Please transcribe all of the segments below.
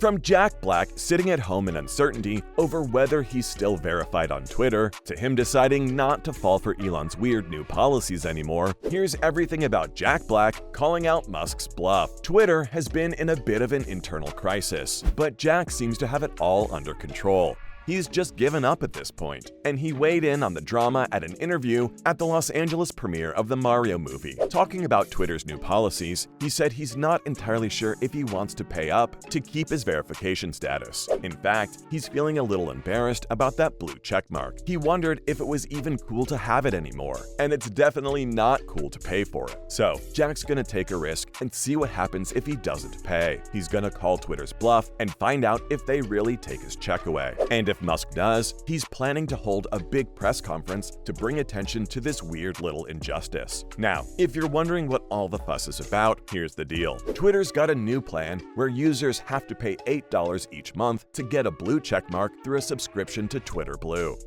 From Jack Black sitting at home in uncertainty over whether he's still verified on Twitter, to him deciding not to fall for Elon's weird new policies anymore, here's everything about Jack Black calling out Musk's bluff. Twitter has been in a bit of an internal crisis, but Jack seems to have it all under control. He's just given up at this point, and he weighed in on the drama at an interview at the Los Angeles premiere of the Mario movie. Talking about Twitter's new policies, he said he's not entirely sure if he wants to pay up to keep his verification status. In fact, he's feeling a little embarrassed about that blue checkmark. He wondered if it was even cool to have it anymore, and it's definitely not cool to pay for it. So, Jack's gonna take a risk and see what happens if he doesn't pay. He's gonna call Twitter's bluff and find out if they really take his check away. And if Musk does, he's planning to hold a big press conference to bring attention to this weird little injustice. Now, if you're wondering what all the fuss is about, here's the deal. Twitter's got a new plan where users have to pay $8 each month to get a blue checkmark through a subscription to Twitter Blue.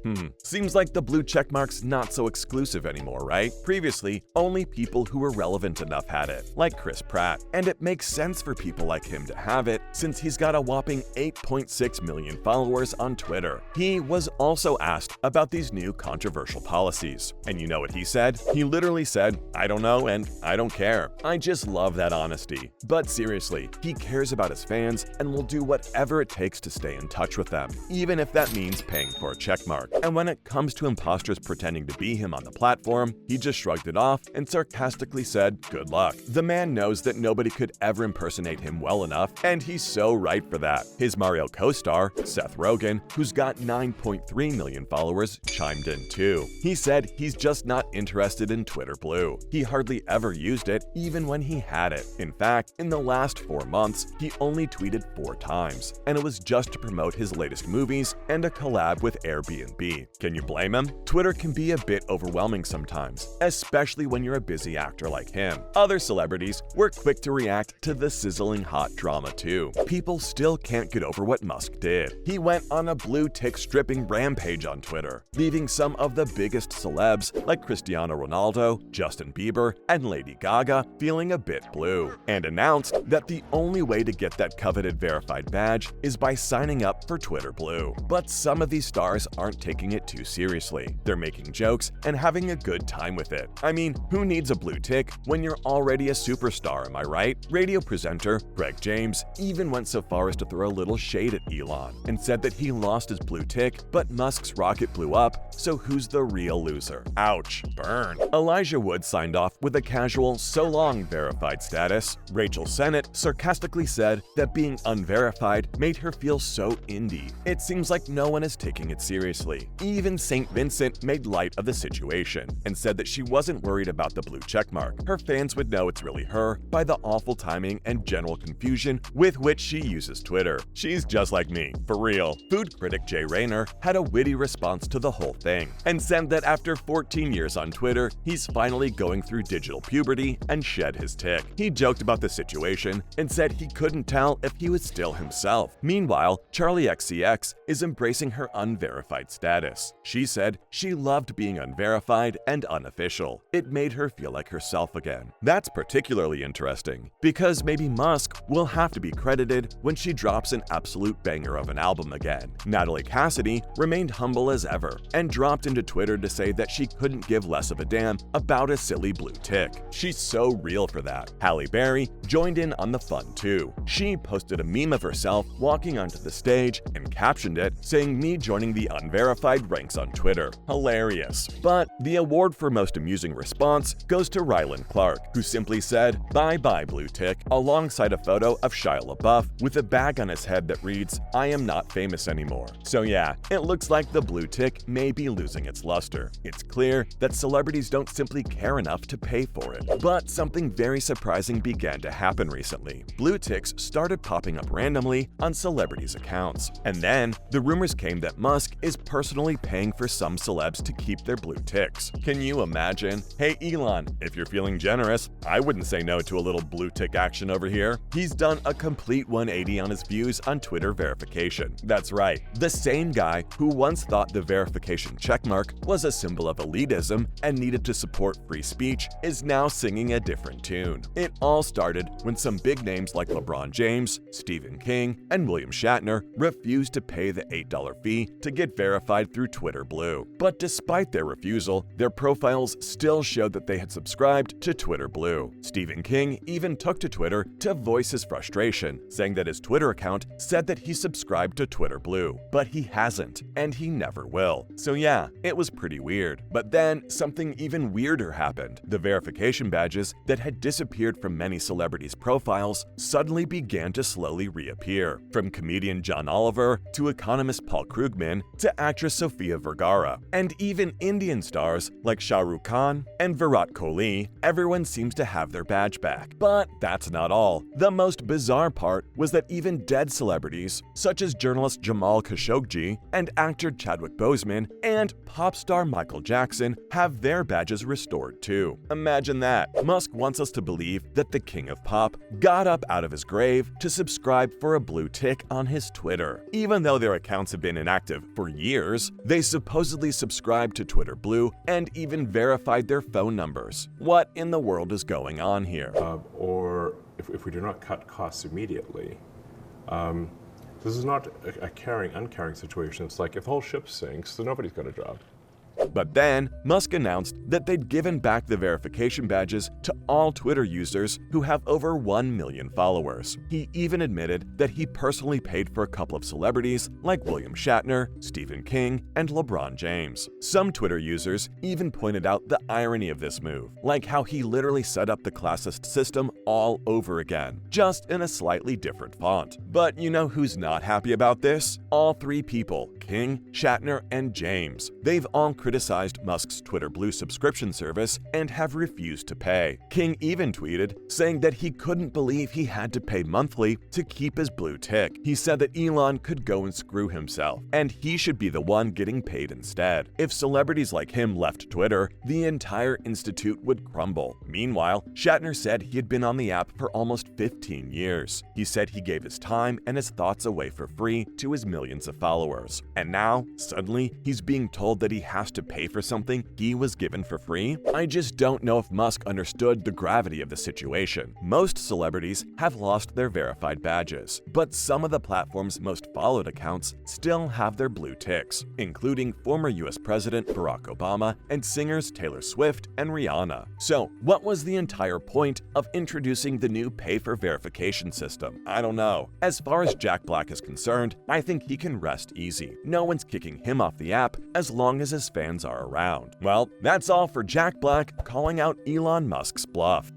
Seems like the blue checkmark's not so exclusive anymore, right? Previously, only people who were relevant enough had it, like Chris Pratt. And it makes sense for people like him to have it, since he's got a whopping 8.6 million followers on Twitter. He was also asked about these new controversial policies. And you know what he said? He literally said, "I don't know and I don't care." I just love that honesty. But seriously, he cares about his fans and will do whatever it takes to stay in touch with them, even if that means paying for a checkmark. And when it comes to imposters pretending to be him on the platform, he just shrugged it off and sarcastically said, "Good luck." The man knows that nobody could ever impersonate him well enough, and he's so right for that. His Mario co-star, Seth Rogen, who's got 9.3 million followers, chimed in too. He said he's just not interested in Twitter Blue. He hardly ever used it, even when he had it. In fact, in the last 4 months, he only tweeted 4 times, and it was just to promote his latest movies and a collab with Airbnb. Can you blame him? Twitter can be a bit overwhelming sometimes, especially when you're a busy actor like him. Other celebrities were quick to react to the sizzling hot drama too. People still can't get over what Musk did. He went on a blue tick stripping rampage on Twitter, leaving some of the biggest celebs like Cristiano Ronaldo, Justin Bieber, and Lady Gaga feeling a bit blue, and announced that the only way to get that coveted verified badge is by signing up for Twitter Blue. But some of these stars aren't taking it too seriously. They're making jokes and having a good time with it. I mean, who needs a blue tick when you're already a superstar, am I right? Radio presenter Greg James even went so far as to throw a little shade at Elon and said that he lost his blue tick, but Musk's rocket blew up, so who's the real loser? Ouch, burn. Elijah Wood signed off with a casual "so long" verified status. Rachel Sennett sarcastically said that being unverified made her feel so indie. It seems like no one is taking it seriously. Even St. Vincent made light of the situation and said that she wasn't worried about the blue checkmark. Her fans would know it's really her by the awful timing and general confusion with which she uses Twitter. She's just like me, for real. Food critic Jay Rayner had a witty response to the whole thing and said that after 14 years on Twitter, he's finally going through digital puberty and shed his tick. He joked about the situation and said he couldn't tell if he was still himself. Meanwhile, Charlie XCX is embracing her unverified status. She said she loved being unverified and unofficial. It made her feel like herself again. That's particularly interesting because maybe Musk will have to be credited when she drops an absolute banger of an album again. Natalie Cassidy remained humble as ever and dropped into Twitter to say that she couldn't give less of a damn about a silly blue tick. She's so real for that. Halle Berry joined in on the fun too. She posted a meme of herself walking onto the stage and captioned it saying, "Me joining the unverified ranks on Twitter." Hilarious. But the award for most amusing response goes to Ryland Clark, who simply said, "Bye bye blue tick," alongside a photo of Shia LaBeouf with a bag on his head that reads, "I am not famous anymore." So yeah, it looks like the blue tick may be losing its luster. It's clear that celebrities don't simply care enough to pay for it. But something very surprising began to happen recently. Blue ticks started popping up randomly on celebrities' accounts. And then the rumors came that Musk is personally paying for some celebs to keep their blue ticks. Can you imagine? Hey Elon, if you're feeling generous, I wouldn't say no to a little blue tick action over here. He's done a complete 180 on his views on Twitter verification. That's right, the same guy who once thought the verification checkmark was a symbol of elitism and needed to support free speech is now singing a different tune. It all started started when some big names like LeBron James, Stephen King, and William Shatner refused to pay the $8 fee to get verified through Twitter Blue. But despite their refusal, their profiles still showed that they had subscribed to Twitter Blue. Stephen King even took to Twitter to voice his frustration, saying that his Twitter account said that he subscribed to Twitter Blue, but he hasn't, and he never will. So yeah, it was pretty weird. But then something even weirder happened. The verification badges that had disappeared from many celebrities' profiles suddenly began to slowly reappear. From comedian John Oliver to economist Paul Krugman to actress Sofia Vergara, and even Indian stars like Shah Rukh Khan and Virat Kohli, everyone seems to have their badge back. But that's not all. The most bizarre part was that even dead celebrities, such as journalist Jamal Khashoggi and actor Chadwick Boseman and pop star Michael Jackson, have their badges restored too. Imagine that. Musk wants us to believe that the king of pop got up out of his grave to subscribe for a blue tick on his Twitter. Even though their accounts have been inactive for years, they supposedly subscribed to Twitter Blue and even verified their phone numbers. What in the world is going on here? Or if we do not cut costs immediately, this is not a uncaring situation. It's like if the whole ship sinks, then nobody's got a job. But then, Musk announced that they'd given back the verification badges to all Twitter users who have over 1 million followers. He even admitted that he personally paid for a couple of celebrities like William Shatner, Stephen King, and LeBron James. Some Twitter users even pointed out the irony of this move, like how he literally set up the classist system all over again, just in a slightly different font. But you know who's not happy about this? All three people, King, Shatner, and James. They've all criticized Musk's Twitter Blue subscription service and have refused to pay. King even tweeted saying that he couldn't believe he had to pay monthly to keep his blue tick. He said that Elon could go and screw himself, and he should be the one getting paid instead. If celebrities like him left Twitter, the entire institute would crumble. Meanwhile, Shatner said he had been on the app for almost 15 years. He said he gave his time and his thoughts away for free to his millions of followers. And now, suddenly, he's being told that he has to pay for something he was given for free? I just don't know if Musk understood the gravity of the situation. Most celebrities have lost their verified badges, but some of the platform's most followed accounts still have their blue ticks, including former US President Barack Obama and singers Taylor Swift and Rihanna. So, what was the entire point of introducing the new pay-for-verification system? I don't know. As far as Jack Black is concerned, I think he can rest easy. No one's kicking him off the app as long as his fans are around. Well, that's all for Jack Black calling out Elon Musk's bluff.